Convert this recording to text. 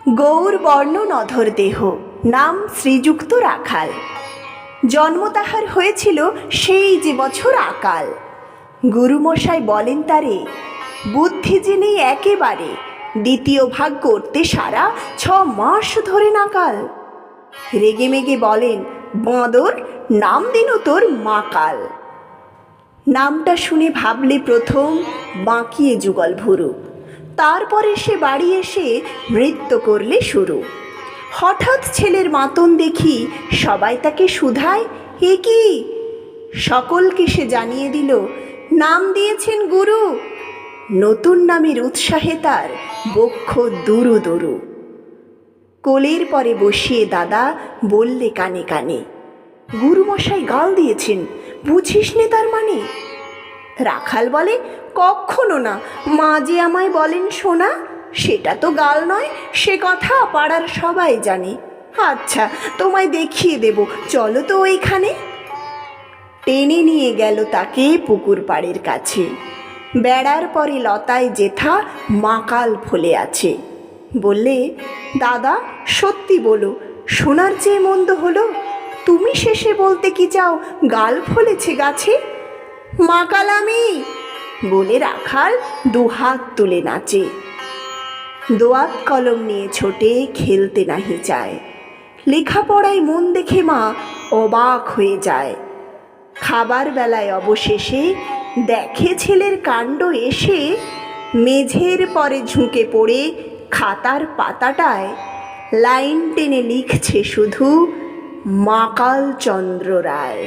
গৌর বর্ণ নধর দেহ, নাম শ্রীযুক্ত রাখাল। জন্ম তাহার হয়েছিল সেই যে বছর আকাল। গুরুমশাই বলেন তারে, বুদ্ধি যে নেই একেবারে, দ্বিতীয় ভাগ করতে সারা 6 মাস ধরে নাকাল। রেগে মেগে বলেন, বাঁদর, নাম দিন তোর মাকাল। নামটা শুনে ভাবলে প্রথম বাঁকিয়ে যুগল ভুরু, তারপরে সে বাড়ি এসে নৃত্য করলে শুরু। হঠাৎ ছেলের মাতন দেখি সবাই তাকে শুধায়, এ কি? সকলকে সে জানিয়ে দিল, নাম দিয়েছেন গুরু। নতুন নামের উৎসাহে তার বক্ষ দুরু দুরু। কোলের পরে বসিয়ে দাদা বললে কানে কানে, গুরুমশাই গাল দিয়েছেন, বুঝিস নে তার মানে? রাখাল বলে, কখনো না, মা যে আমায় বলেন শোনা, সেটা তো গাল নয়, সে কথা পাড়ার সবাই জানে। আচ্ছা, তোমায় দেখিয়ে দেব, চলো তো ওইখানে। টেনে নিয়ে গেল তাকে পুকুর পাড়ের কাছে। বেড়ার পরে লতায় যেথা মাকাল ফলে আছে। বললে, দাদা সত্যি বলো, শোনার চেয়ে মন্দ হলো? তুমি শেষে বলতে কি চাও গাল ফলেছে গাছে? মাকাল আমি, বলে রাখাল দুহাত তুলে নাচে। দোয়াত কলম নিয়ে ছোটে, খেলতে নাহি চায়। লেখাপড়ায় মন দেখে মা অবাক হয়ে যায়। খাবার বেলায় অবশেষে দেখে ছেলের কাণ্ড এসে, মেঝের পরে ঝুঁকে পড়ে খাতার পাতাটায় লাইন টেনে লিখছে শুধু মাকাল চন্দ্র রায়।